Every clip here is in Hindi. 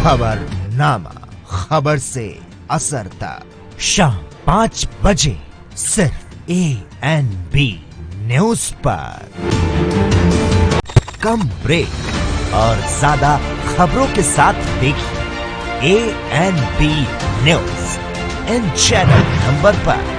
खबरनामा, खबर से असर तक, शाम 5 बजे सिर्फ ANB न्यूज पर। कम ब्रेक और ज्यादा खबरों के साथ देखिए ANB news in channel number पर।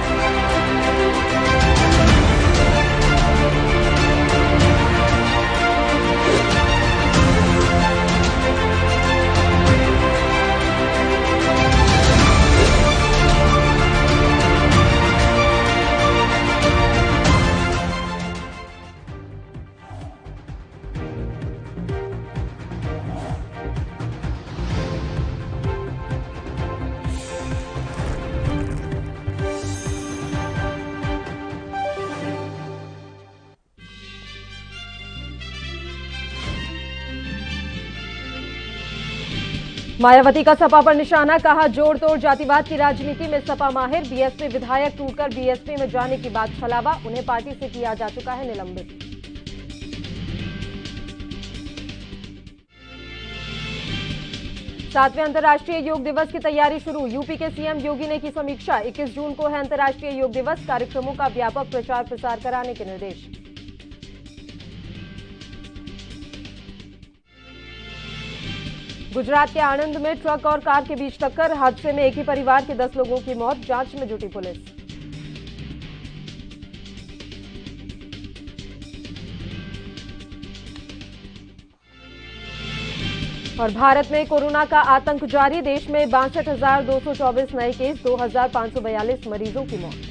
मायावती का सपा पर निशाना, कहा जोड़ तोड़ जातिवाद की राजनीति में सपा माहिर। बीएसपी विधायक टूटकर बीएसपी में जाने की बात छलावा, उन्हें पार्टी से किया जा चुका है निलंबित। सातवें अंतर्राष्ट्रीय योग दिवस की तैयारी शुरू, यूपी के सीएम योगी ने की समीक्षा। 21 जून को है अंतर्राष्ट्रीय योग दिवस, कार्यक्रमों का व्यापक प्रचार प्रसार कराने के निर्देश। गुजरात के आणंद में ट्रक और कार के बीच टक्कर, हादसे में एक ही परिवार के 10 लोगों की मौत, जांच में जुटी पुलिस। और भारत में कोरोना का आतंक जारी, देश में 62,224 नए केस, 2,542 मरीजों की मौत।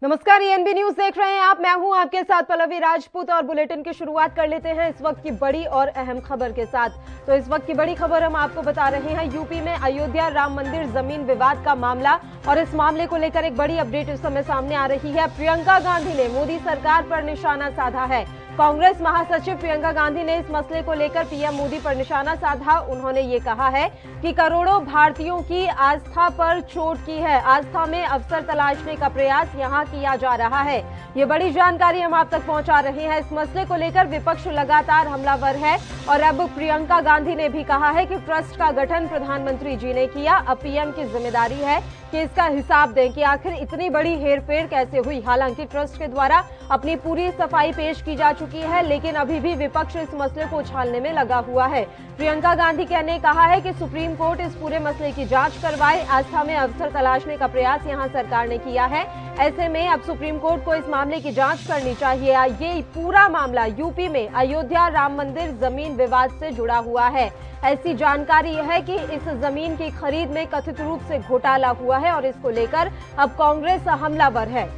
नमस्कार, ANB न्यूज देख रहे हैं आप। मैं हूं आपके साथ पल्लवी राजपूत और बुलेटिन की शुरुआत कर लेते हैं इस वक्त की बड़ी और अहम खबर के साथ। तो इस वक्त की बड़ी खबर हम आपको बता रहे हैं, यूपी में अयोध्या राम मंदिर जमीन विवाद का मामला, और इस मामले को लेकर एक बड़ी अपडेट इस समय सामने आ रही है। प्रियंका गांधी ने मोदी सरकार पर निशाना साधा है। कांग्रेस महासचिव प्रियंका गांधी ने इस मसले को लेकर पीएम मोदी पर निशाना साधा। उन्होंने ये कहा है कि करोड़ों भारतीयों की आस्था पर चोट की है, आस्था में अवसर तलाशने का प्रयास यहां किया जा रहा है। ये बड़ी जानकारी हम आप तक पहुंचा रहे हैं। इस मसले को लेकर विपक्ष लगातार हमलावर है और अब प्रियंका गांधी ने भी कहा है कि ट्रस्ट का गठन प्रधानमंत्री जी ने किया, अब पीएम की जिम्मेदारी है कि इसका हिसाब दें कि आखिर इतनी बड़ी हेरफेर कैसे हुई। हालांकि ट्रस्ट के द्वारा अपनी पूरी सफाई पेश की जा चुकी है, लेकिन अभी भी विपक्ष इस मसले को उछालने में लगा हुआ है। प्रियंका गांधी ने कहा है कि सुप्रीम कोर्ट इस पूरे मसले की जांच करवाए, आस्था में अवसर तलाशने का प्रयास यहां सरकार ने किया है। ऐसे में अब सुप्रीम कोर्ट को इस मामले की जांच करनी चाहिए। ये पूरा मामला यूपी में अयोध्या राम मंदिर जमीन विवाद से जुड़ा हुआ है। ऐसी जानकारी है कि इस जमीन की खरीद में कथित रूप से घोटाला हुआ है और इसको लेकर अब कांग्रेस हमलावर है।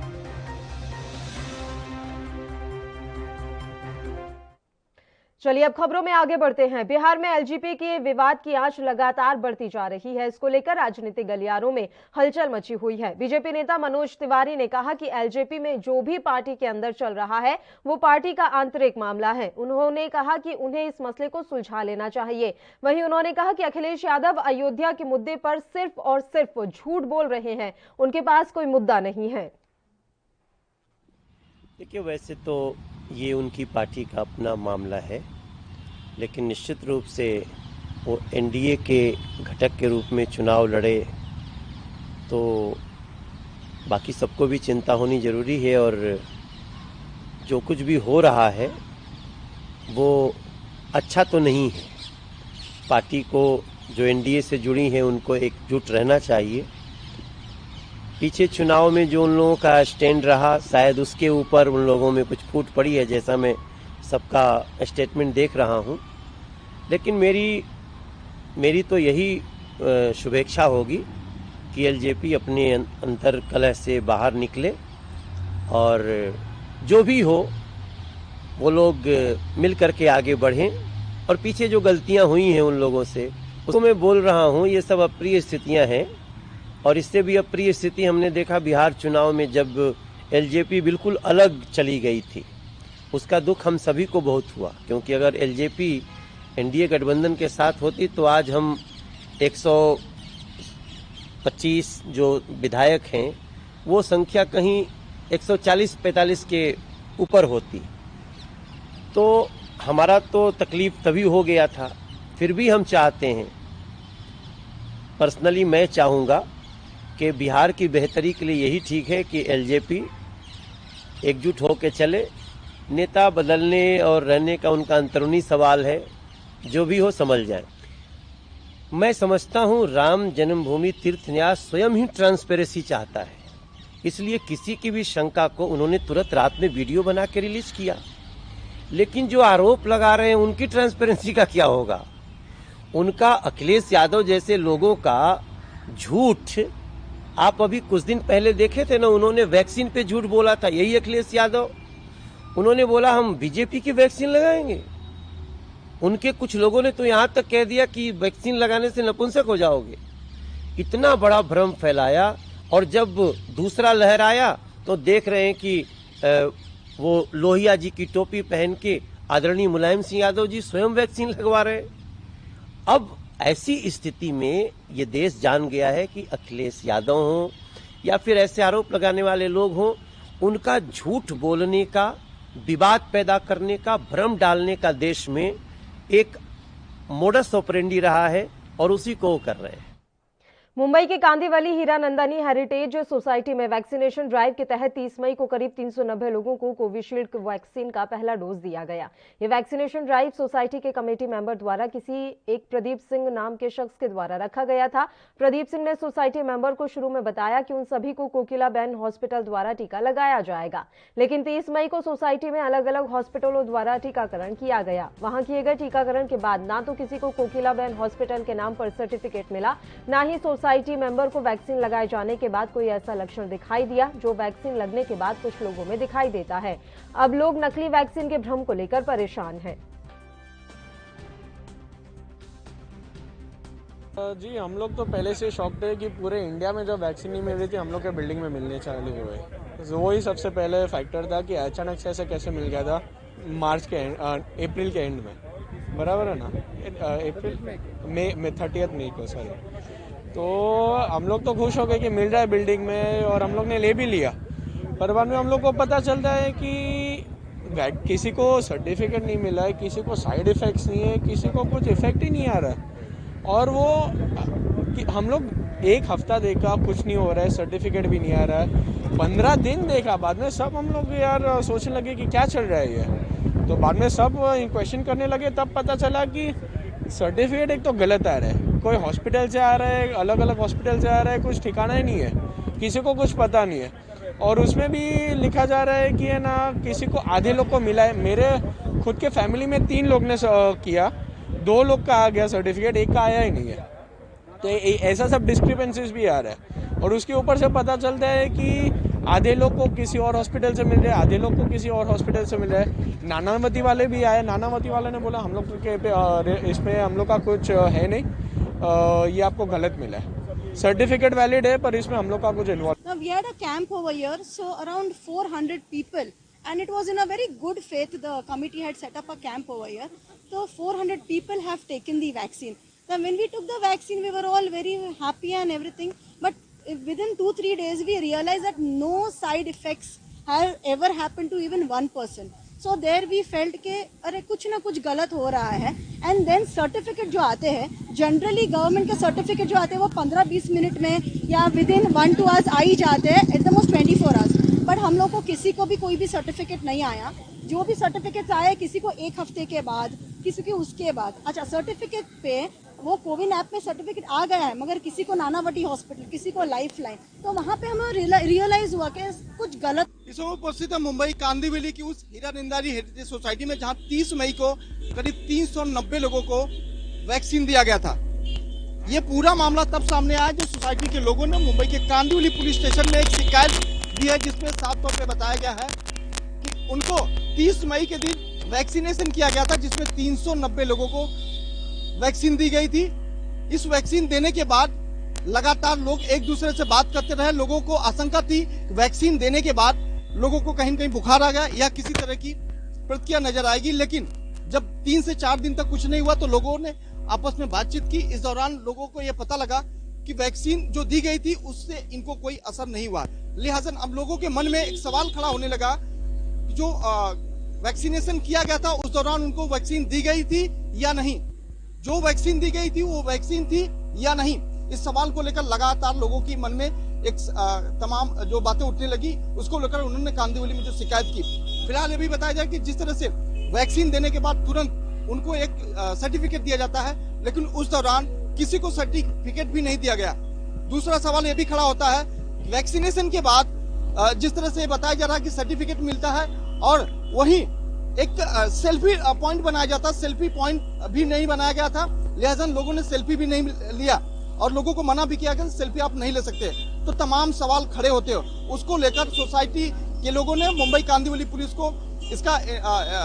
चलिए अब खबरों में आगे बढ़ते हैं। बिहार में एलजेपी के विवाद की आंच लगातार बढ़ती जा रही है। इसको लेकर राजनीतिक गलियारों में हलचल मची हुई है। बीजेपी नेता मनोज तिवारी ने कहा कि एलजेपी में जो भी पार्टी के अंदर चल रहा है वो पार्टी का आंतरिक मामला है। उन्होंने कहा कि उन्हें इस मसले को सुलझा लेना चाहिए। वहीं उन्होंने कहा कि अखिलेश यादव अयोध्या के मुद्दे पर सिर्फ और सिर्फ झूठ बोल रहे हैं, उनके पास कोई मुद्दा नहीं है। देखिए, वैसे तो ये उनकी पार्टी का अपना मामला है, लेकिन निश्चित रूप से वो एनडीए के घटक के रूप में चुनाव लड़े तो बाकी सबको भी चिंता होनी जरूरी है। और जो कुछ भी हो रहा है वो अच्छा तो नहीं है। पार्टी को जो एनडीए से जुड़ी हैं उनको एकजुट रहना चाहिए। पीछे चुनाव में जो उन लोगों का स्टैंड रहा, शायद उसके ऊपर उन लोगों में कुछ फूट पड़ी है, जैसा मैं सबका स्टेटमेंट देख रहा हूं। लेकिन मेरी तो यही शुभेच्छा होगी कि एलजेपी अपने अंतर कलह से बाहर निकले और जो भी हो वो लोग मिल करके आगे बढ़ें। और पीछे जो गलतियां हुई हैं उन लोगों से, उसको मैं बोल रहा हूं, ये सब अप्रिय स्थितियां हैं। और इससे भी अप्रिय स्थिति हमने देखा बिहार चुनाव में, जब एलजेपी बिल्कुल अलग चली गई थी। उसका दुख हम सभी को बहुत हुआ, क्योंकि अगर एलजेपी एनडीए गठबंधन के साथ होती तो आज हम 125 जो विधायक हैं वो संख्या कहीं 140-45 के ऊपर होती। तो हमारा तो तकलीफ तभी हो गया था। फिर भी हम चाहते हैं, पर्सनली मैं चाहूँगा कि बिहार की बेहतरी के लिए यही ठीक है कि एलजेपी एकजुट होकर चले। नेता बदलने और रहने का उनका अंतरूनी सवाल है, जो भी हो समझ जाए। मैं समझता हूँ राम जन्मभूमि तीर्थ न्यास स्वयं ही ट्रांसपेरेंसी चाहता है, इसलिए किसी की भी शंका को उन्होंने तुरंत रात में वीडियो बना के रिलीज किया। लेकिन जो आरोप लगा रहे हैं उनकी ट्रांसपेरेंसी का क्या होगा? उनका अखिलेश यादव जैसे लोगों का झूठ आप अभी कुछ दिन पहले देखे थे ना, उन्होंने वैक्सीन पे झूठ बोला था, यही अखिलेश यादव। उन्होंने बोला हम बीजेपी की वैक्सीन लगाएंगे। उनके कुछ लोगों ने तो यहां तक कह दिया कि वैक्सीन लगाने से नपुंसक हो जाओगे। इतना बड़ा भ्रम फैलाया, और जब दूसरा लहर आया तो देख रहे हैं कि वो लोहिया जी की टोपी पहन के आदरणीय मुलायम सिंह यादव जी स्वयं वैक्सीन लगवा रहे हैं। अब ऐसी स्थिति में ये देश जान गया है कि अखिलेश यादव हों या फिर ऐसे आरोप लगाने वाले लोग हों, उनका झूठ बोलने का, विवाद पैदा करने का, भ्रम डालने का देश में एक मोडस ऑपरेंडी रहा है, और उसी को वो कर रहे हैं। मुंबई के कांदिवली हीरानंदानी हेरिटेज सोसाइटी में वैक्सीनेशन ड्राइव के तहत 30 मई को करीब 390 लोगों को कोविशील्ड वैक्सीन का पहला डोज दिया गया। ये वैक्सीनेशन ड्राइव सोसाइटी के कमेटी मेंबर द्वारा किसी एक प्रदीप सिंह नाम के शख्स के द्वारा रखा गया था। प्रदीप सिंह ने सोसाइटी मेंबर को शुरू में बताया कि उन सभी को कोकिलाबेन हॉस्पिटल द्वारा टीका लगाया जाएगा, लेकिन 30 मई को सोसाइटी में अलग अलग हॉस्पिटलों द्वारा टीकाकरण किया गया। वहां किए गए टीकाकरण के बाद ना तो किसी को कोकिलाबेन हॉस्पिटल के नाम पर सर्टिफिकेट मिला, ना ही सोसाइटी मेंबर को वैक्सीन लगाए जाने के बाद कोई ऐसा लक्षण दिखाई दिया जो वैक्सीन लगने के बाद कुछ लोगों में दिखाई देता है। अब लोग नकली वैक्सीन के भ्रम को लेकर परेशान हैं। जी, हम लोग तो पहले से शॉक्ड थे कि पूरे इंडिया में जब वैक्सीन नहीं मिल रही थी, हम लोग के बिल्डिंग में मिलने चालू हुए। तो वही सबसे पहले फैक्टर था कि अचानक से ऐसे कैसे मिल गया था अप्रैल के एंड में, बराबर है ना, अप्रैल मई 30 मई को सॉरी। तो हम लोग तो खुश हो गए कि मिल रहा है बिल्डिंग में, और हम लोग ने ले भी लिया। पर बाद में हम लोग को पता चलता है कि किसी को सर्टिफिकेट नहीं मिला है, किसी को साइड इफ़ेक्ट्स नहीं है, किसी को कुछ इफेक्ट ही नहीं आ रहा है। और वो हम लोग एक हफ्ता देखा, कुछ नहीं हो रहा है, सर्टिफिकेट भी नहीं आ रहा है। 15 दिन देखा, बाद में सब हम लोग यार सोचने लगे कि क्या चल रहा है ये। तो बाद में सब क्वेश्चन करने लगे, तब पता चला कि सर्टिफिकेट एक तो गलत आ रहा है, कोई हॉस्पिटल से आ रहा है, अलग अलग हॉस्पिटल से आ रहा है, कुछ ठिकाना ही नहीं है, किसी को कुछ पता नहीं है। और उसमें भी लिखा जा रहा है कि है ना, किसी को आधे लोग को मिला है। मेरे खुद के फैमिली में 3 लोग ने किया, 2 लोग का आ गया सर्टिफिकेट, एक का आया ही नहीं है। तो ऐसा सब डिस्क्रिपेंसीज भी आ रहा है। और उसके ऊपर से पता चलता है कि आधे लोग को किसी और हॉस्पिटल से मिल रहा है, आधे लोग को किसी और हॉस्पिटल से मिल रहा है। नानावती वाले भी आए, नानावती वाले ने बोला हम लोग के इसमें हम लोग का कुछ है नहीं, ये आपको गलत मिला है, सर्टिफिकेट वैलिड है पर इसमें हम लोग का कुछ involve. Now we had a camp over here, so around 400 people, and it was in a very good faith. The committee had set up a camp over here, so 400 people have taken the vaccine. Then when we took the vaccine, we were all very happy and everything. But within 2-3 days, we realized that no side effects have ever happened to even one person. So there we felt कि अरे कुछ ना कुछ गलत हो रहा है। एंड देन सर्टिफिकेट जो आते हैं, जनरली गवर्नमेंट के सर्टिफिकेट जो आते हैं वो 15-20 मिनट में या विद इन 1-2 आवर्स आ ही जाते हैं, at the most 24 hours. But हम लोग को किसी को भी कोई भी सर्टिफिकेट नहीं आया। जो भी सर्टिफिकेट्स आए, किसी को 1 हफ्ते के बाद, किसी को उसके बाद। अच्छा, सर्टिफिकेट पे वो कोविन ऐप में सर्टिफिकेट आ गया है, मगर किसी को नानावटी हॉस्पिटल, किसी को लाइफ लाइन, तो वहाँ पे हमें रियलाइज हुआ कि कुछ गलत। इस समय उपस्थित है मुंबई कांदिवली की उस हीरानंदानी हेरिटेज सोसाइटी में, जहाँ 30 मई को करीब 390 लोगों को वैक्सीन दिया गया था। ये पूरा मामला तब सामने आया जब सोसाइटी के लोगों ने मुंबई के कांदिवली पुलिस स्टेशन में एक शिकायत दी है, जिसमें साफ तौर पे बताया गया है कि उनको 30 मई के दिन वैक्सीनेशन किया गया था, जिसमें 390 लोगों को वैक्सीन दी गई थी। इस वैक्सीन देने के बाद लगातार लोग एक दूसरे से बात करते रहे। लोगों को आशंका थी वैक्सीन देने के बाद लोगों को कहीं न कहीं बुखार आ गया या किसी तरह की प्रतिक्रिया नजर आएगी। लेकिन जब 3 से 4 दिन तक कुछ नहीं हुआ तो लोगों ने आपस में बातचीत की। इस दौरान लोगों को यह पता लगा कि वैक्सीन जो दी गई थी उससे इनको कोई असर नहीं हुआ। लिहाजा अब लोगों के मन में एक सवाल खड़ा होने लगा, जो वैक्सीनेशन किया गया था उस दौरान उनको वैक्सीन दी गई थी या नहीं, जो वैक्सीन दी गई थी वो वैक्सीन थी या नहीं। इस सवाल को लेकर लगातार लोगों की मन में एक तमाम जो बातें उठने लगी, उसको लेकर उन्होंने कांदिवली में जो शिकायत की। फिलहाल ये भी बताया जाए कि जिस तरह से वैक्सीन देने के बाद तुरंत उनको एक सर्टिफिकेट दिया जाता है, लेकिन उस दौरान किसी को सर्टिफिकेट भी नहीं दिया गया। दूसरा सवाल ये भी खड़ा होता है, वैक्सीनेशन के बाद जिस तरह से बताया जा रहा है कि सर्टिफिकेट मिलता है और वहीं एक सेल्फी पॉइंट बनाया जाता, सेल्फी पॉइंट भी नहीं बनाया गया था। लिहाजा लोगों ने सेल्फी भी नहीं लिया और लोगों को मना भी किया कि सेल्फी आप नहीं ले सकते। तो तमाम सवाल खड़े होते हो, उसको लेकर सोसाइटी के लोगों ने मुंबई कांदिवली पुलिस को इसका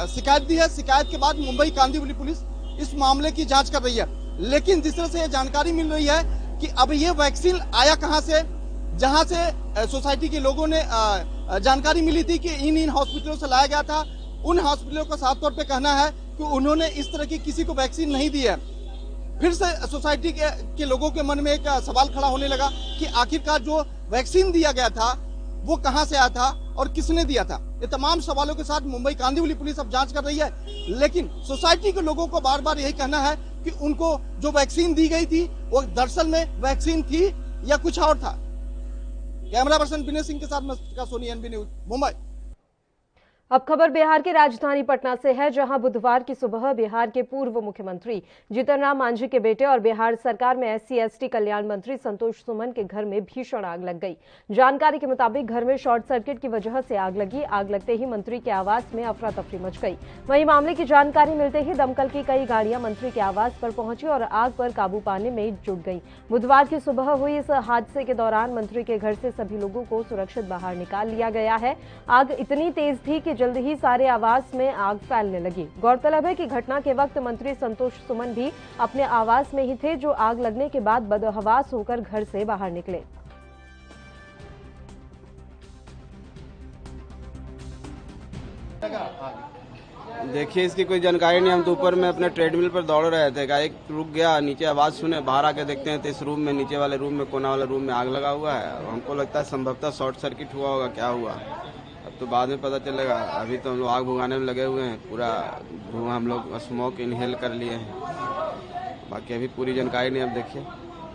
शिकायत दी है। शिकायत के बाद मुंबई कांदिवली पुलिस इस मामले की जांच कर रही है। लेकिन जिस तरह से जानकारी मिल रही है कि अब ये वैक्सीन आया कहां से, जहां से सोसाइटी के लोगों ने जानकारी मिली थी कि इन हॉस्पिटलों से लाया गया था, उन हॉस्पिटलों का साफ तौर पे कहना है कि उन्होंने इस तरह की किसी को वैक्सीन नहीं दी है। फिर से सोसाइटी के लोगों के मन में एक सवाल खड़ा होने लगा कि आखिरकार जो वैक्सीन दिया गया था वो कहां से आया था और किसने दिया था। ये तमाम सवालों के साथ मुंबई कांदिवली पुलिस अब जांच कर रही है। लेकिन सोसाइटी के लोगों को बार बार यही कहना है कि उनको जो वैक्सीन दी गई थी वो दरअसल में वैक्सीन थी या कुछ और था। कैमरा पर्सन विनय सिंह के साथ मैं सोनी, एनबी न्यूज, मुंबई। अब खबर बिहार की राजधानी पटना से है, जहां बुधवार की सुबह बिहार के पूर्व मुख्यमंत्री जीतन राम मांझी के बेटे और बिहार सरकार में SC/ST कल्याण मंत्री संतोष सुमन के घर में भीषण आग लग गई। जानकारी के मुताबिक घर में शॉर्ट सर्किट की वजह से आग लगी। आग लगते ही मंत्री के आवास में अफरा तफरी मच गई। वहीं मामले की जानकारी मिलते ही दमकल की कई गाड़ियां मंत्री के आवास पर पहुंची और आग पर काबू पाने में जुट गई। बुधवार की सुबह हुई इस हादसे के दौरान मंत्री के घर से सभी लोगों को सुरक्षित बाहर निकाल लिया गया है। आग इतनी तेज थी कि जल्द ही सारे आवास में आग फैलने लगी। गौरतलब है कि घटना के वक्त मंत्री संतोष सुमन भी अपने आवास में ही थे, जो आग लगने के बाद बदहवास होकर घर से बाहर निकले। देखिए, इसकी कोई जानकारी नहीं। हम तो ऊपर में अपने ट्रेडमिल पर दौड़ रहे थे, एक रुक गया, नीचे आवाज सुने, बाहर आके देखते हैं तो इस रूम में, नीचे वाले रूम में, कोना वाले रूम में आग लगा हुआ है। हमको लगता है संभवतः शॉर्ट सर्किट हुआ होगा, क्या हुआ अब तो बाद में पता चलेगा। अभी तो हम लोग आग भुगाने में लगे हुए हैं, पूरा धुआं हम लोग स्मोक इनहेल कर लिए हैं। बाकी अभी पूरी जानकारी नहीं अब देखिए,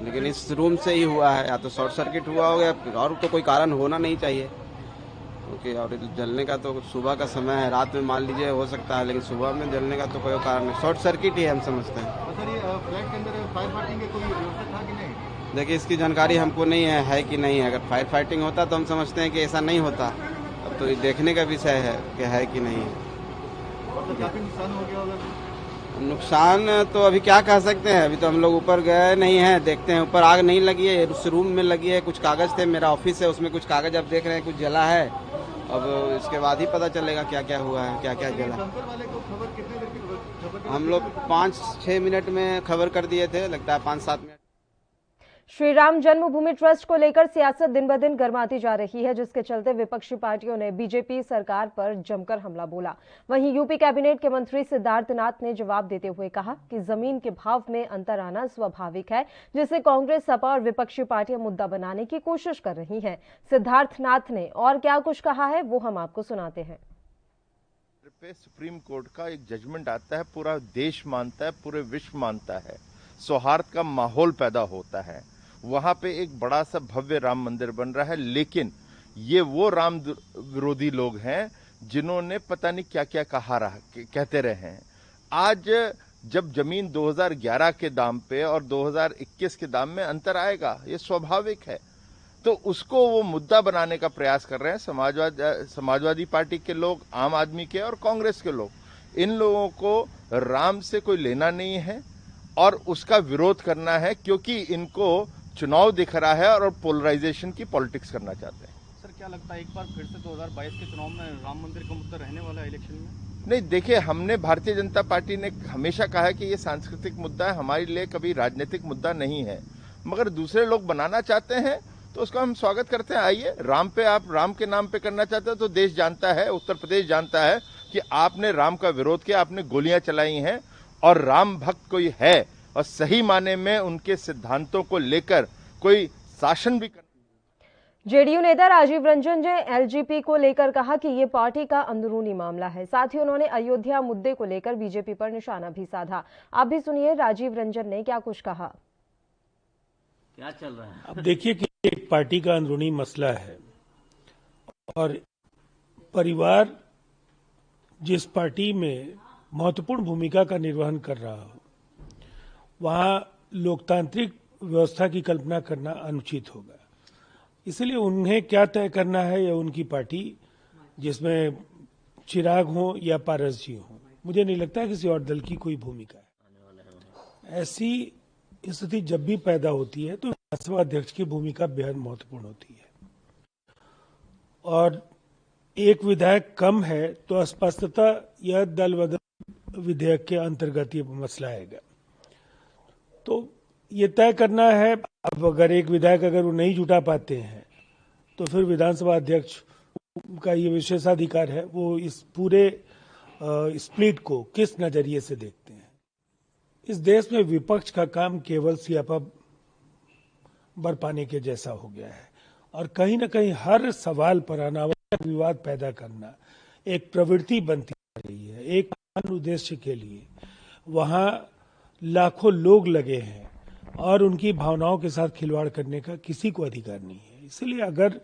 लेकिन इस रूम से ही हुआ है। या तो शॉर्ट सर्किट हुआ होगा और तो कोई कारण होना नहीं चाहिए, क्योंकि और जलने का तो सुबह का समय है, रात में मान लीजिए हो सकता है, लेकिन सुबह में जलने का तो कोई कारण नहीं। शॉर्ट सर्किट ही हम समझते हैं। सर, ये फ्लैट के अंदर फायर फाइटिंग की कोई व्यवस्था था कि नहीं? देखिए, इसकी जानकारी हमको नहीं है कि नहीं है। अगर फायर फाइटिंग होता तो हम समझते हैं कि ऐसा नहीं होता। अब तो ये देखने का विषय है कि है कि नहीं है। और तो काफी नुकसान हो गया होगा। नुकसान तो अभी क्या कह सकते हैं, अभी तो हम लोग ऊपर गए नहीं हैं, देखते हैं। ऊपर आग नहीं लगी है, उस रूम में लगी है। कुछ कागज थे, मेरा ऑफिस है, उसमें कुछ कागज आप देख रहे हैं, कुछ जला है। अब इसके बाद ही पता चलेगा क्या क्या हुआ है, क्या क्या जला। वाले को खबर कितने देर की खबर? हम लोग 5-6 मिनट में खबर कर दिए थे, लगता है 5-7 मिनट। श्री राम जन्मभूमि ट्रस्ट को लेकर सियासत दिन ब दिन गर्माती जा रही है, जिसके चलते विपक्षी पार्टियों ने बीजेपी सरकार पर जमकर हमला बोला। वहीं यूपी कैबिनेट के मंत्री सिद्धार्थ नाथ ने जवाब देते हुए कहा कि जमीन के भाव में अंतर आना स्वाभाविक है, जिसे कांग्रेस, सपा और विपक्षी पार्टियां मुद्दा बनाने की कोशिश कर रही हैं। सिद्धार्थ नाथ ने और क्या कुछ कहा है वो हम आपको सुनाते हैं। सुप्रीम कोर्ट का एक जजमेंट आता है, पूरा देश मानता है, पूरे विश्व मानता है, सौहार्द का माहौल पैदा होता है। वहां पे एक बड़ा सा भव्य राम मंदिर बन रहा है, लेकिन ये वो राम विरोधी लोग हैं जिन्होंने पता नहीं क्या क्या कहते रहे हैं। आज जब जमीन 2011 के दाम पे और 2021 के दाम में अंतर आएगा, ये स्वाभाविक है, तो उसको वो मुद्दा बनाने का प्रयास कर रहे हैं समाजवादी पार्टी के लोग, आम आदमी के और कांग्रेस के लोग। इन लोगों को राम से कोई लेना नहीं है और उसका विरोध करना है, क्योंकि इनको चुनाव दिख रहा है और पोलराइजेशन की पॉलिटिक्स करना चाहते हैं। सर, क्या लगता है एक बार फिर से 2022 के चुनाव में राम मंदिर का मुद्दा रहने वाला है इलेक्शन में? नहीं, देखिए, हमने भारतीय जनता पार्टी ने हमेशा कहा है कि ये सांस्कृतिक मुद्दा है, हमारे लिए कभी राजनीतिक मुद्दा नहीं है। मगर दूसरे लोग बनाना चाहते हैं तो उसका हम स्वागत करते हैं। आइए, राम पे आप राम के नाम पे करना चाहते हो तो देश जानता है, उत्तर प्रदेश जानता है, कि आपने राम का विरोध किया, आपने गोलियां चलाई हैं और राम भक्त कोई है और सही माने में उनके सिद्धांतों को लेकर कोई शासन भी जेडीयू नेता राजीव रंजन ने एलजेपी को लेकर कहा कि ये पार्टी का अंदरूनी मामला है। साथ ही उन्होंने अयोध्या मुद्दे को लेकर बीजेपी पर निशाना भी साधा। आप भी सुनिए राजीव रंजन ने क्या कुछ कहा। क्या चल रहा है? अब देखिए कि एक पार्टी का अंदरूनी मसला है और परिवार जिस पार्टी में महत्वपूर्ण भूमिका का निर्वहन कर रहा हो वहां लोकतांत्रिक व्यवस्था की कल्पना करना अनुचित होगा। इसलिए उन्हें क्या तय करना है या उनकी पार्टी जिसमें चिराग हो या पारस जी हो, मुझे नहीं लगता किसी और दल की कोई भूमिका है। ऐसी स्थिति जब भी पैदा होती है तो विधानसभा अध्यक्ष की भूमिका बेहद महत्वपूर्ण होती है और एक विधायक कम है तो अस्पष्टता या दल बदल विधेयक के अंतर्गत ये मसला आएगा। तो ये तय करना है। अब अगर एक विधायक अगर वो नहीं जुटा पाते हैं तो फिर विधानसभा अध्यक्ष का ये विशेषाधिकार है, वो इस पूरे स्प्लिट को किस नजरिए से देखते हैं। इस देश में विपक्ष का काम केवल सियापा बरपाने के जैसा हो गया है और कहीं न कहीं हर सवाल पर अनावश्यक विवाद पैदा करना एक प्रवृत्ति बनती जा रही है। एक महान उद्देश्य के लिए वहां लाखों लोग लगे हैं और उनकी भावनाओं के साथ खिलवाड़ करने का किसी को अधिकार नहीं है। इसलिए अगर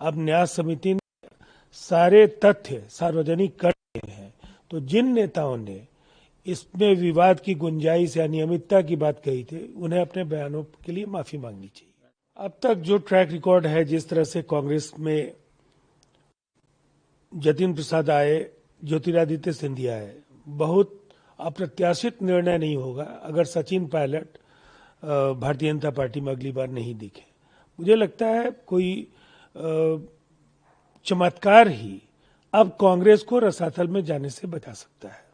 अब न्यास समिति ने सारे तथ्य सार्वजनिक कर दिए हैं तो जिन नेताओं ने इसमें विवाद की गुंजाइश या अनियमितता की बात कही थी उन्हें अपने बयानों के लिए माफी मांगनी चाहिए। अब तक जो ट्रैक रिकॉर्ड है, जिस तरह से कांग्रेस में जतिन प्रसाद आए, ज्योतिरादित्य सिंधिया आए, बहुत अप्रत्याशित निर्णय नहीं होगा अगर सचिन पायलट भारतीय जनता पार्टी में अगली बार नहीं दिखे। मुझे लगता है कोई चमत्कार ही अब कांग्रेस को रसातल में जाने से बचा सकता है।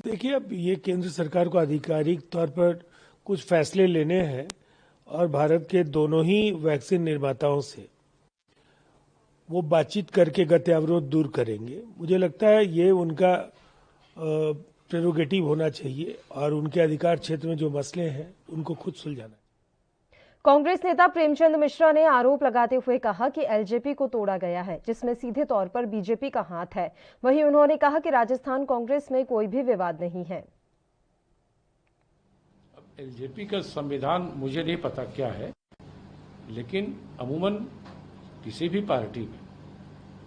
देखिए, अब ये केंद्र सरकार को आधिकारिक तौर पर कुछ फैसले लेने हैं और भारत के दोनों ही वैक्सीन निर्माताओं से वो बातचीत करके गत्यावरोध दूर करेंगे। मुझे लगता है ये उनका प्रेरोगेटिव होना चाहिए और उनके अधिकार क्षेत्र में जो मसले हैं उनको खुद सुलझाना। कांग्रेस नेता प्रेमचंद मिश्रा ने आरोप लगाते हुए कहा कि एलजेपी को तोड़ा गया है जिसमें सीधे तौर पर बीजेपी का हाथ है। वहीं उन्होंने कहा कि राजस्थान कांग्रेस में कोई भी विवाद नहीं है। एलजेपी का संविधान मुझे नहीं पता क्या है, लेकिन अमूमन किसी भी पार्टी में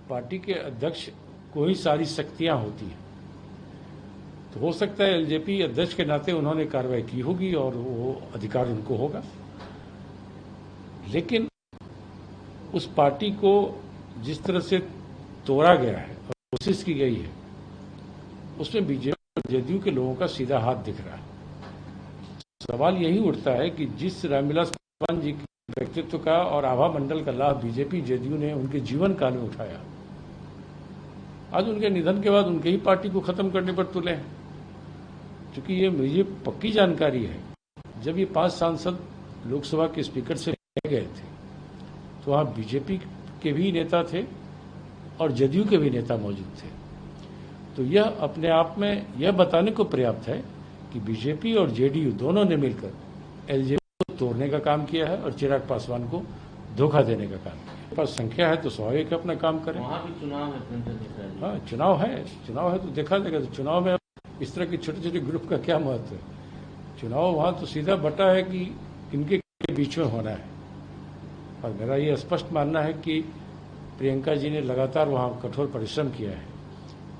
पार्टी के अध्यक्ष को ही सारी शक्तियां होती हैं। तो हो सकता है एलजेपी अध्यक्ष के नाते उन्होंने कार्रवाई की होगी और वो अधिकार उनको होगा, लेकिन उस पार्टी को जिस तरह से तोड़ा गया है और कोशिश की गई है उसमें बीजेपी और जेडीयू के लोगों का सीधा हाथ दिख रहा है। सवाल यही उठता है कि जिस रामविलास पासवान जी के व्यक्तित्व का और आभा मंडल का लाभ बीजेपी जेडीयू ने उनके जीवन काल में उठाया, आज उनके निधन के बाद उनके ही पार्टी को खत्म करने पर तुले हैं। क्योंकि ये मुझे पक्की जानकारी है, जब ये 5 सांसद लोकसभा के स्पीकर से गए थे तो वहां बीजेपी के भी नेता थे और जेडीयू के भी नेता मौजूद थे। तो यह अपने आप में यह बताने को पर्याप्त है कि बीजेपी और जेडीयू दोनों ने मिलकर एलजेपी को तोड़ने का काम किया है और चिराग पासवान को धोखा देने का काम किया। पास संख्या है तो स्वाभाविक अपना काम करें। वहाँ भी चुनाव है। हाँ, चुनाव है तो देखा जाएगा। तो चुनाव में इस तरह के छोटे छोटे ग्रुप का क्या महत्व है। चुनाव वहां तो सीधा बटा है कि इनके बीच में होना है और मेरा ये स्पष्ट मानना है कि प्रियंका जी ने लगातार वहां कठोर परिश्रम किया है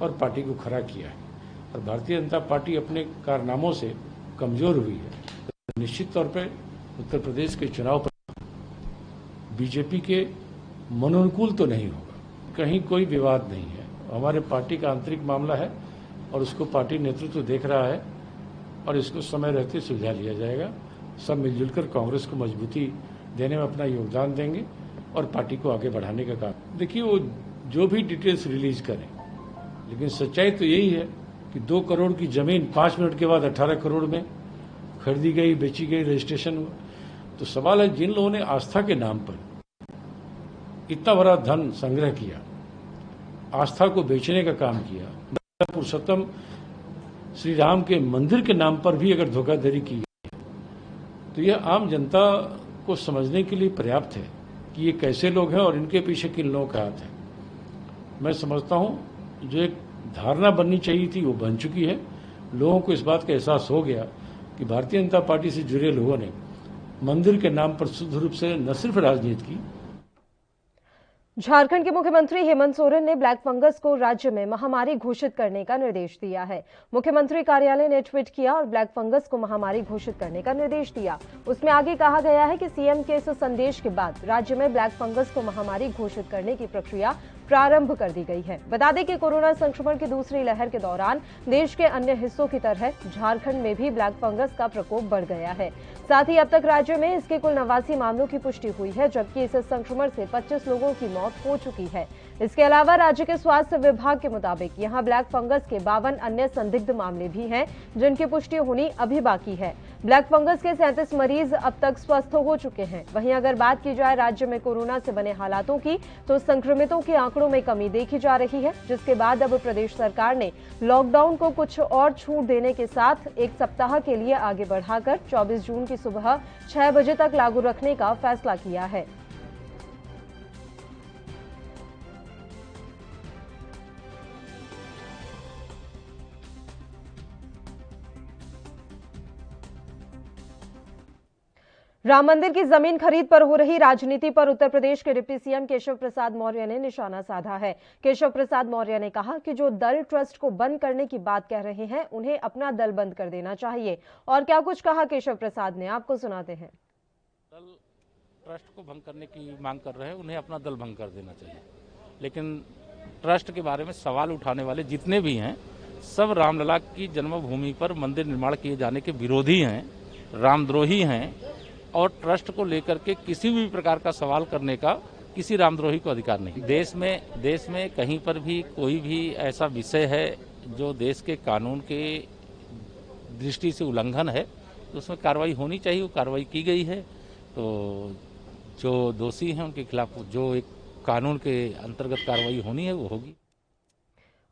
और पार्टी को खड़ा किया है और भारतीय जनता पार्टी अपने कारनामों से कमजोर हुई है। तो निश्चित तौर पर उत्तर प्रदेश के चुनाव पर बीजेपी के मनोनुकूल तो नहीं होगा। कहीं कोई विवाद नहीं है, हमारे पार्टी का आंतरिक मामला है और उसको पार्टी नेतृत्व देख रहा है और इसको समय रहते सुलझा लिया जाएगा। सब मिलजुल कर कांग्रेस को मजबूती देने में अपना योगदान देंगे और पार्टी को आगे बढ़ाने का काम। देखिए, वो जो भी डिटेल्स रिलीज करें, लेकिन सच्चाई तो यही है कि 2 करोड़ की जमीन 5 मिनट के बाद 18 करोड़ में खरीदी गई, बेची गई, रजिस्ट्रेशन हुआ। तो सवाल है, जिन लोगों ने आस्था के नाम पर इतना बड़ा धन संग्रह किया आस्था को बेचने का काम किया, पुरुषोत्तम श्री राम के मंदिर के नाम पर भी अगर धोखाधड़ी की गई तो यह आम जनता को समझने के लिए पर्याप्त है कि ये कैसे लोग हैं और इनके पीछे किन लोगों का हाथ है। मैं समझता हूं जो एक धारणा बननी चाहिए थी वो बन चुकी है। लोगों को इस बात का एहसास हो गया कि भारतीय जनता पार्टी से जुड़े लोगों ने मंदिर के नाम पर शुद्ध रूप से न सिर्फ राजनीति की। झारखंड के मुख्यमंत्री हेमंत सोरेन ने ब्लैक फंगस को राज्य में महामारी घोषित करने का निर्देश दिया है। मुख्यमंत्री कार्यालय ने ट्वीट किया और ब्लैक फंगस को महामारी घोषित करने का निर्देश दिया। उसमें आगे कहा गया है कि सीएम के इस संदेश के बाद राज्य में ब्लैक फंगस को महामारी घोषित करने की प्रक्रिया प्रारंभ कर दी गई है। बता दें कि कोरोना संक्रमण की दूसरी लहर के दौरान देश के अन्य हिस्सों की तरह झारखंड में भी ब्लैक फंगस का प्रकोप बढ़ गया है। साथ ही अब तक राज्य में इसके कुल 89 मामलों की पुष्टि हुई है, जबकि इस संक्रमण से 25 लोगों की मौत हो चुकी है। इसके अलावा राज्य के स्वास्थ्य विभाग के मुताबिक यहां ब्लैक फंगस के 52 अन्य संदिग्ध मामले भी हैं, जिनकी पुष्टि होनी अभी बाकी है। ब्लैक फंगस के 37 मरीज अब तक स्वस्थ हो चुके हैं। वहीं अगर बात की जाए राज्य में कोरोना से बने हालातों की, तो संक्रमितों के आंकड़ों में कमी देखी जा रही है, जिसके बाद अब प्रदेश सरकार ने लॉकडाउन को कुछ और छूट देने के साथ एक सप्ताह के लिए आगे बढ़ाकर 24 जून की सुबह 6 बजे तक लागू रखने का फैसला किया है। राम मंदिर की जमीन खरीद पर हो रही राजनीति पर उत्तर प्रदेश के डिप्टी सीएम केशव प्रसाद मौर्य ने निशाना साधा है। केशव प्रसाद मौर्य ने कहा कि जो दल ट्रस्ट को बंद करने की बात कह रहे हैं, उन्हें अपना दल बंद कर देना चाहिए। और क्या कुछ कहा केशव प्रसाद ने, आपको सुनाते हैं। दल ट्रस्ट को भंग करने की मांग कर रहे हैं, उन्हें अपना दल भंग कर देना चाहिए। लेकिन ट्रस्ट के बारे में सवाल उठाने वाले जितने भी हैं, सब रामलला की जन्मभूमि पर मंदिर निर्माण किए जाने के विरोधी हैं, रामद्रोही हैं और ट्रस्ट को लेकर के किसी भी प्रकार का सवाल करने का किसी रामद्रोही को अधिकार नहीं। देश में कहीं पर भी कोई भी ऐसा विषय है जो देश के कानून के दृष्टि से उल्लंघन है तो उसमें कार्रवाई होनी चाहिए। वो कार्रवाई की गई है, तो जो दोषी हैं उनके खिलाफ जो एक कानून के अंतर्गत कार्रवाई होनी है वो होगी।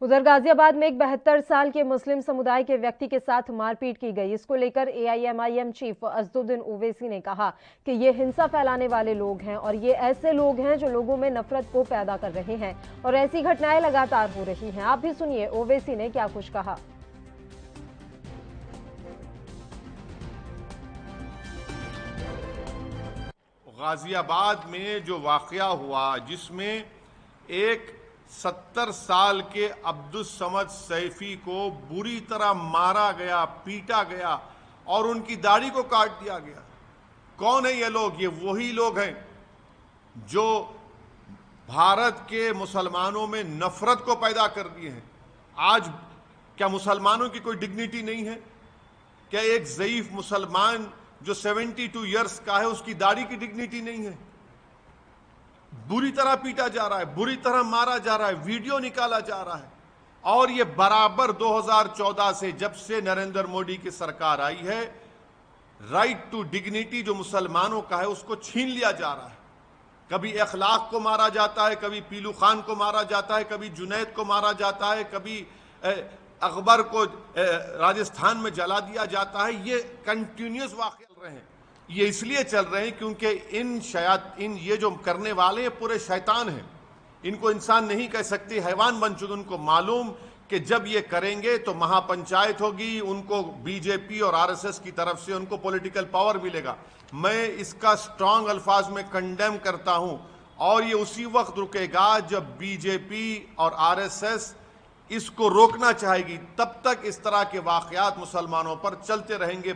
उधर गाजियाबाद में एक 72 साल के मुस्लिम समुदाय के व्यक्ति के साथ मारपीट की गई। इसको लेकर एआईएमआईएम चीफ असदुद्दीन ओवैसी ने कहा कि ये हिंसा फैलाने वाले लोग हैं और ये ऐसे लोग हैं जो लोगों में नफरत को पैदा कर रहे हैं और ऐसी घटनाएं लगातार हो रही हैं। आप भी सुनिए ओवैसी ने क्या कुछ कहा। गाजियाबाद में जो वाकया हुआ, जिसमें एक 70 साल के अब्दुल समद सैफी को बुरी तरह मारा गया, पीटा गया और उनकी दाढ़ी को काट दिया गया। कौन है ये लोग? ये वही लोग हैं जो भारत के मुसलमानों में नफरत को पैदा कर दिए हैं। आज क्या मुसलमानों की कोई डिग्निटी नहीं है? क्या एक ज़ईफ मुसलमान जो 72 इयर्स का है उसकी दाढ़ी की डिग्निटी नहीं है? बुरी तरह पीटा जा रहा है, बुरी तरह मारा जा रहा है, वीडियो निकाला जा रहा है। और ये बराबर 2014 से जब से नरेंद्र मोदी की सरकार आई है, राइट टू डिग्निटी जो मुसलमानों का है उसको छीन लिया जा रहा है। कभी इखलाक को मारा जाता है, कभी पीलू खान को मारा जाता है, कभी जुनैद को मारा जाता है, कभी अकबर को राजस्थान में जला दिया जाता है। ये कंटिन्यूस वाक़े चल रहे हैं। ये इसलिए चल रहे हैं क्योंकि इन ये जो करने वाले हैं पूरे शैतान हैं। इनको इंसान नहीं कह सकते, हैवान बन चुके। उनको मालूम कि जब ये करेंगे तो महापंचायत होगी, उनको बीजेपी और आरएसएस की तरफ से उनको पॉलिटिकल पावर मिलेगा। मैं इसका स्ट्रांग अल्फाज में कंडेम करता हूं और ये उसी वक्त रुकेगा जब बीजेपी और आरएसएस इसको रोकना चाहेगी। तब तक इस तरह के वाकयात मुसलमानों पर चलते रहेंगे।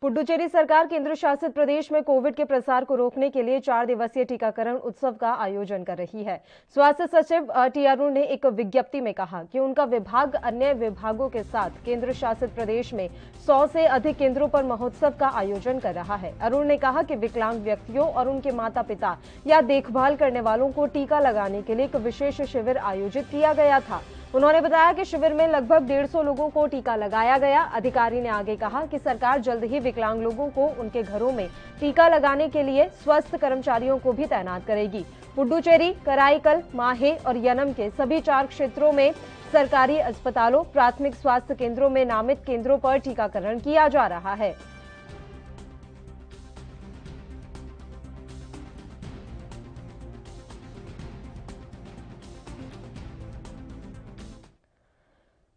पुडुचेरी सरकार केंद्र शासित प्रदेश में कोविड के प्रसार को रोकने के लिए 4 दिवसीय टीकाकरण उत्सव का आयोजन कर रही है। स्वास्थ्य सचिव टी अरुण ने एक विज्ञप्ति में कहा कि उनका विभाग अन्य विभागों के साथ केंद्र शासित प्रदेश में 100 से अधिक केंद्रों पर महोत्सव का आयोजन कर रहा है। अरुण ने कहा कि विकलांग व्यक्तियों और उनके माता पिता या देखभाल करने वालों को टीका लगाने के लिए एक विशेष शिविर आयोजित किया गया था। उन्होंने बताया कि शिविर में लगभग 150 लोगों को टीका लगाया गया। अधिकारी ने आगे कहा कि सरकार जल्द ही विकलांग लोगों को उनके घरों में टीका लगाने के लिए स्वस्थ कर्मचारियों को भी तैनात करेगी। पुडुचेरी, कराईकल, माहे और यनम के सभी 4 क्षेत्रों में सरकारी अस्पतालों, प्राथमिक स्वास्थ्य केंद्रों में नामित केंद्रों पर टीकाकरण किया जा रहा है।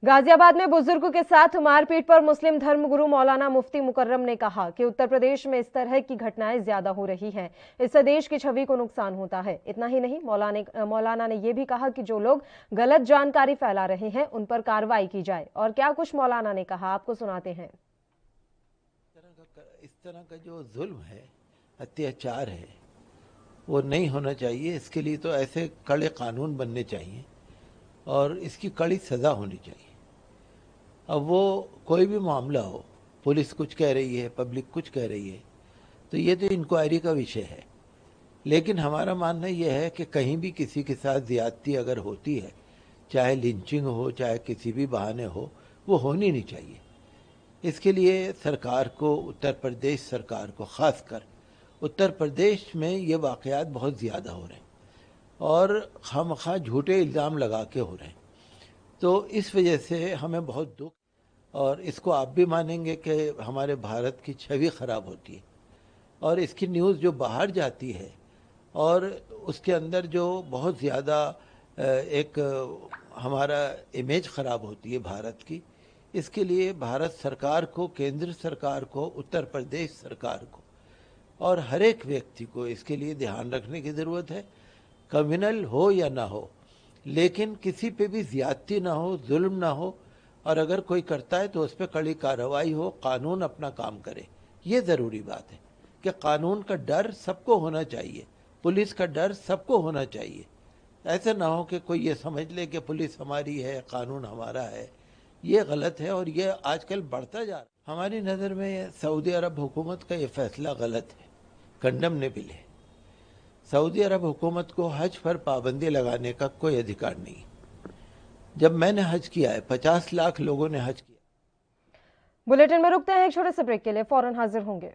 गाजियाबाद में बुजुर्गों के साथ मारपीट पर मुस्लिम धर्मगुरु मौलाना मुफ्ती मुकर्रम ने कहा कि उत्तर प्रदेश में इस तरह की घटनाएं ज्यादा हो रही हैं। इससे देश की छवि को नुकसान होता है। इतना ही नहीं, मौलाना ने यह भी कहा कि जो लोग गलत जानकारी फैला रहे हैं उन पर कार्रवाई की जाए। और क्या कुछ मौलाना ने कहा, आपको सुनाते हैं। इस तरह का जो जुल्म है, अत्याचार है, वो नहीं होना चाहिए। इसके लिए तो ऐसे कड़े कानून बनने चाहिए और इसकी कड़ी सजा होनी चाहिए। अब वो कोई भी मामला हो, पुलिस कुछ कह रही है, पब्लिक कुछ कह रही है, तो ये तो इंक्वायरी का विषय है। लेकिन हमारा मानना यह है कि कहीं भी किसी के साथ ज्यादती अगर होती है, चाहे लिंचिंग हो, चाहे किसी भी बहाने हो, वो होनी नहीं चाहिए। इसके लिए सरकार को, उत्तर प्रदेश सरकार को, खासकर उत्तर प्रदेश में ये वाक़यात बहुत ज़्यादा हो रहे हैं और खामखा झूठे इल्ज़ाम लगा के हो रहे हैं। तो इस वजह से हमें बहुत दुख, और इसको आप भी मानेंगे कि हमारे भारत की छवि ख़राब होती है और इसकी न्यूज़ जो बाहर जाती है और उसके अंदर जो बहुत ज़्यादा एक हमारा इमेज ख़राब होती है भारत की। इसके लिए भारत सरकार को, केंद्र सरकार को, उत्तर प्रदेश सरकार को और हर एक व्यक्ति को इसके लिए ध्यान रखने की ज़रूरत है। कम्युनल हो या ना हो, लेकिन किसी पे भी ज्यादती ना हो, जुल्म ना हो, और अगर कोई करता है तो उस पर कड़ी कार्रवाई हो, कानून अपना काम करे। ये ज़रूरी बात है कि कानून का डर सबको होना चाहिए, पुलिस का डर सबको होना चाहिए। ऐसा ना हो कि कोई ये समझ ले कि पुलिस हमारी है, कानून हमारा है। ये गलत है और ये आजकल बढ़ता जा रहा है। हमारी नज़र में सऊदी अरब हुकूमत का ये फैसला गलत है, कंडमनेबल है। सऊदी अरब हुकूमत को हज पर पाबंदी लगाने का कोई अधिकार नहीं। जब मैंने हज किया है, 50 लाख लोगों ने हज किया। बुलेटिन में रुकते हैं एक छोटे से ब्रेक के लिए, फौरन हाजिर होंगे।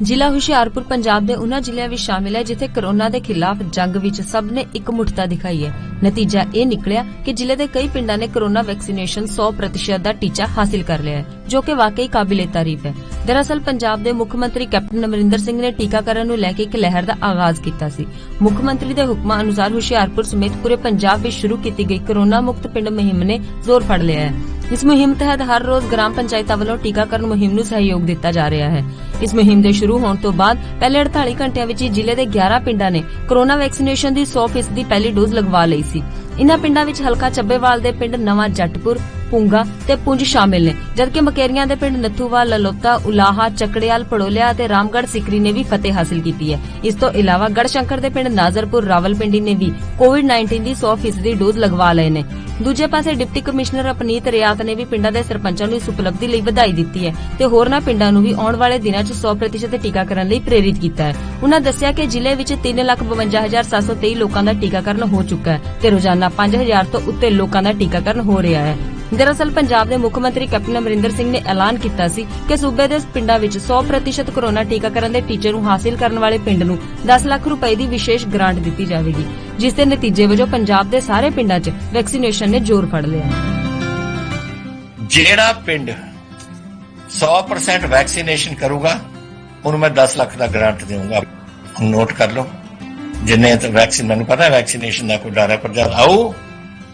ਜ਼ਿਲ੍ਹਾ ਹੁਸ਼ਿਆਰਪੁਰ ਪੰਜਾਬ ਦੇ ਉਹਨਾਂ ਜ਼ਿਲ੍ਹਿਆਂ ਵਿੱਚ ਸ਼ਾਮਿਲ ਹੈ ਜਿੱਥੇ ਕਰੋਨਾ ਦੇ ਖਿਲਾਫ ਜੰਗ ਵਿੱਚ ਸਭ ਨੇ ਇਕਮੁੱਠਤਾ ਦਿਖਾਈ ਹੈ। ਨਤੀਜਾ ਇਹ ਨਿਕਲਿਆ ਕਿ ਜ਼ਿਲ੍ਹੇ ਦੇ ਕਈ ਪਿੰਡਾਂ ਨੇ ਕਰੋਨਾ ਵੈਕਸੀਨੇਸ਼ਨ 100% ਦਾ ਟੀਚਾ ਹਾਸਿਲ ਕਰ ਲਿਆ ਹੈ, ਜੋ ਕਿ ਵਾਕਈ ਕਾਬਿਲੇ ਤਾਰੀਫ ਹੈ। ਦਰਅਸਲ ਪੰਜਾਬ ਦੇ ਮੁੱਖ ਮੰਤਰੀ ਕੈਪਟਨ ਅਮਰਿੰਦਰ ਸਿੰਘ ਨੇ ਟੀਕਾਕਰਨ ਨੂੰ ਲੈ ਕੇ ਇੱਕ ਲਹਿਰ ਦਾ ਆਗਾਜ਼ ਕੀਤਾ ਸੀ। ਮੁੱਖ ਮੰਤਰੀ ਦੇ ਹੁਕਮਾਂ ਅਨੁਸਾਰ ਹੁਸ਼ਿਆਰਪੁਰ ਸਮੇਤ ਪੂਰੇ ਪੰਜਾਬ ਵਿੱਚ ਸ਼ੁਰੂ ਕੀਤੀ ਗਈ ਕਰੋਨਾ ਮੁਕਤ ਪਿੰਡ ਮੁਹਿੰਮ ਨੇ ਜ਼ੋਰ ਫੜ ਲਿਆ ਹੈ। इस मुहिम तहत हर रोज ग्राम पंचायतां ਵੱਲੋਂ ਟੀਕਾਕਰਨ ਮੁਹਿੰਮ ਨੂੰ ਸਹਿਯੋਗ ਦਿੱਤਾ ਜਾ ਰਿਹਾ ਹੈ। ਇਸ ਮੁਹਿੰਮ ਦੇ ਸ਼ੁਰੂ ਹੋਣ ਤੋਂ ਬਾਅਦ ਪਹਿਲੇ 48 ਘੰਟਿਆਂ ਵਿੱਚ ਹੀ ਜ਼ਿਲ੍ਹੇ ਦੇ 11 ਪਿੰਡਾਂ ਨੇ ਕੋਰੋਨਾ ਵੈਕਸੀਨੇਸ਼ਨ ਦੀ 100% ਦੀ ਪਹਿਲੀ ਡੋਜ਼ ਲਗਵਾ ਲਈ ਸੀ। ਇਨ੍ਹਾਂ ਪਿੰਡਾਂ ਵਿੱਚ ਹਲਕਾ ਚੱਬੇਵਾਲ ਦੇ ਪਿੰਡ ਨਵਾਂ ਜੱਟਪੁਰ, ਪੁੰਗਾ ਤੇ ਪੁੰਜ ਸ਼ਾਮਿਲ ਨੇ, ਜਦਕਿ ਮਕੇਰੀਆਂ ਦੇ ਪਿੰਡ ਨੱਥੂਵਾਲ, ਲਲੋਤਾ, ਉਲਾਹਾ, ਚੱਕੜਿਆਲ, ਪੜੋਲਿਆ ਤੇ ਰਾਮਗੜ੍ਹ ਸਿਕਰੀ ਨੇ ਵੀ ਫਤਿਹ ਹਾਸਿਲ ਕੀਤੀ ਹੈ। ਇਸ ਤੋਂ ਇਲਾਵਾ ਗੜਸ਼ੰਕਰ ਦੇ ਪਿੰਡ ਨਾਜ਼ਰਪੁਰ, ਰਾਵਲਪਿੰਡੀ ਨੇ ਵੀ ਕੋਵਿਡ-19 ਦੀ 100% ਦੀ ਡੋਜ਼ ਲਗਵਾ ਲਏ ਨੇ। ਦੂਜੇ ਪਾਸੇ ਡਿਪਟੀ ਕਮਿਸ਼ਨਰ ਅਪਨੀਤ ਰਿਆਤ ਨੇ ਵੀ ਪਿੰਡਾਂ ਦੇ ਸਰਪੰਚਾਂ ਨੂੰ ਇਸ ਉਪਲਬਧੀ ਲਈ ਵਧਾਈ ਦਿੱਤੀ ਹੈ ਤੇ ਹੋਰਨਾਂ ਪਿੰਡਾਂ ਨੂੰ ਵੀ ਆਉਣ ਵਾਲੇ ਦਿਨਾਂ 'ਚ 100% ਟੀਕਾਕਰਨ ਲਈ ਪ੍ਰੇਰਿਤ ਕੀਤਾ ਹੈ। ਉਨ੍ਹਾਂ ਦੱਸਿਆ ਕਿ ਜ਼ਿਲ੍ਹੇ ਵਿੱਚ 3,52,723 ਲੋਕਾਂ ਦਾ ਟੀਕਾਕਰਨ ਹੋ ਚੁੱਕਾ ਹੈ ਤੇ ਰੋਜ਼ਾਨਾ 5,000 ਤੋਂ ਉੱਤੇ ਲੋਕਾਂ ਦਾ ਟੀਕਾਕਰਨ ਹੋ ਰਿਹਾ ਹੈ। ਦਰਅਸਲ ਪੰਜਾਬ ਦੇ ਮੁੱਖ ਮੰਤਰੀ ਕੈਪਟਨ ਅਮਰਿੰਦਰ ਸਿੰਘ ਨੇ ਐਲਾਨ ਕੀਤਾ ਸੀ ਕਿ ਸੂਬੇ ਦੇ ਪਿੰਡਾਂ ਵਿੱਚ 100% ਕੋਰੋਨਾ ਟੀਕਾਕਰਨ ਦੇ ਟੀਚੇ ਨੂੰ ਹਾਸਿਲ ਕਰਨ ਵਾਲੇ ਪਿੰਡ ਨੂੰ 10 ਲੱਖ ਰੁਪਏ ਦੀ ਵਿਸ਼ੇਸ਼ ਗ੍ਰਾਂਟ ਦਿੱਤੀ ਜਾਵੇਗੀ, ਜਿਸ ਦੇ ਨਤੀਜੇ ਵਜੋਂ ਪੰਜਾਬ ਦੇ ਸਾਰੇ ਪਿੰਡਾਂ 'ਚ ਵੈਕਸੀਨੇਸ਼ਨ ਨੇ ਜ਼ੋਰ ਫੜ ਲਿਆ। ਜਿਹੜਾ ਪਿੰਡ 100% ਵੈਕਸੀਨੇਸ਼ਨ ਕਰੂਗਾ ਉਹਨੂੰ ਮੈਂ 10 ਲੱਖ ਦਾ ਗ੍ਰਾਂਟ ਦੇਵਾਂਗਾ। ਨੋਟ ਕਰ ਲਓ, ਜਿੰਨੇ ਵੈਕਸੀਨ, ਮੈਨੂੰ ਪਤਾ ਵੈਕਸੀਨੇਸ਼ਨ ਦਾ ਕੋਈ ਡਰ ਹੈ, ਪਰ ਜਦ ਆਓ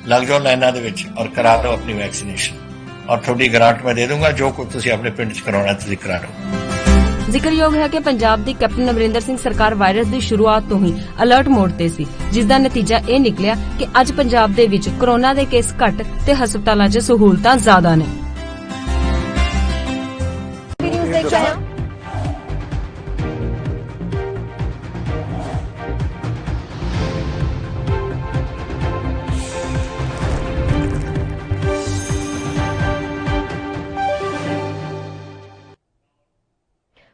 ਲੱਗ ਜਾਓ ਲਾਈਨਾਂ ਦੇ ਵਿੱਚ ਔਰ ਕਰਾ ਲਓ ਆਪਣੀ ਵੈਕਸੀਨੇਸ਼ਨ, ਔਰ ਤੁਹਾਡੀ ਗ੍ਰਾਂਟ ਮੈਂ ਦੇ ਦੂੰਗਾ। ਜੋ ਕੁਝ ਤੁਸੀਂ ਆਪਣੇ ਪਿੰਡ 'ਚ ਕਰਾਉਣਾ ਤੁਸੀਂ ਕਰਾ ਲਓ। ਜ਼ਿਕਰਯੋਗ ਹੈ ਕਿ ਪੰਜਾਬ ਦੀ ਕੈਪਟਨ ਅਮਰਿੰਦਰ ਸਿੰਘ ਸਰਕਾਰ ਵਾਇਰਸ ਦੀ ਸ਼ੁਰੂਆਤ ਤੋਂ ਹੀ ਅਲਰਟ ਮੋਡ ਤੇ ਸੀ, ਜਿਸ ਦਾ ਨਤੀਜਾ ਇਹ ਨਿਕਲਿਆ ਕਿ ਅੱਜ ਪੰਜਾਬ ਦੇ ਵਿੱਚ ਕੋਰੋਨਾ ਦੇ ਕੇਸ ਘੱਟ ਤੇ ਹਸਪਤਾਲਾਂ 'ਚ ਸਹੂਲਤਾਂ ਜ਼ਿਆਦਾ ਨੇ।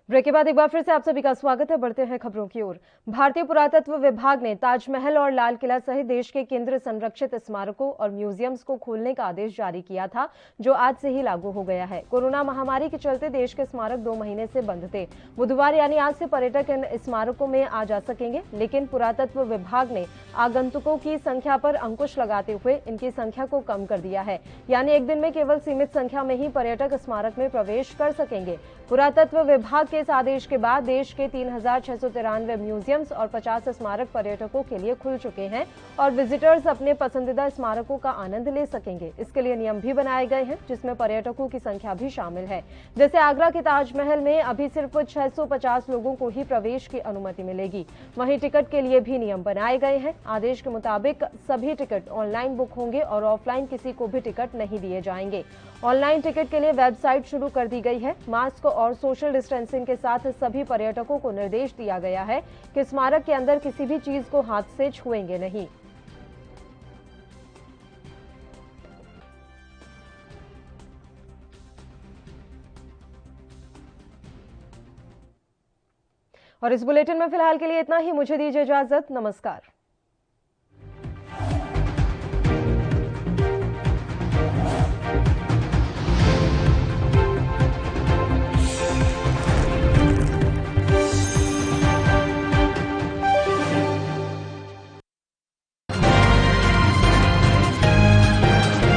ब्रेक ब्रेक के बाद एक बार फिर से आप सभी का स्वागत है। बढ़ते हैं खबरों की ओर। भारतीय पुरातत्व विभाग ने ताजमहल और लाल किला सहित देश के केंद्र संरक्षित स्मारकों और म्यूजियम्स को खोलने का आदेश जारी किया था, जो आज से ही लागू हो गया है। कोरोना महामारी के चलते देश के स्मारक 2 महीने से बंद थे। बुधवार यानी आज से पर्यटक इन स्मारकों में आ जा सकेंगे, लेकिन पुरातत्व विभाग ने आगंतुकों की संख्या पर अंकुश लगाते हुए इनकी संख्या को कम कर दिया है, यानी एक दिन में केवल सीमित संख्या में ही पर्यटक स्मारक में प्रवेश कर सकेंगे। पुरातत्व विभाग के इस आदेश के बाद देश के 3693 म्यूजियम्स और 50 स्मारक पर्यटकों के लिए खुल चुके हैं और विजिटर्स अपने पसंदीदा स्मारकों का आनंद ले सकेंगे। इसके लिए नियम भी बनाए गए हैं, जिसमें पर्यटकों की संख्या भी शामिल है। जैसे आगरा के ताजमहल में अभी सिर्फ 650 लोगों को ही प्रवेश की अनुमति मिलेगी। वहीं टिकट के लिए भी नियम बनाए गए हैं। आदेश के मुताबिक सभी टिकट ऑनलाइन बुक होंगे और ऑफलाइन किसी को भी टिकट नहीं दिए जाएंगे। ऑनलाइन टिकट के लिए वेबसाइट शुरू कर दी गई है। मास्क और सोशल डिस्टेंसिंग के साथ सभी पर्यटकों को निर्देश दिया गया है कि स्मारक के अंदर किसी भी चीज को हाथ से छुएंगे नहीं। और इस बुलेटिन में फिलहाल के लिए इतना ही। मुझे दीजिए इजाजत। नमस्कार।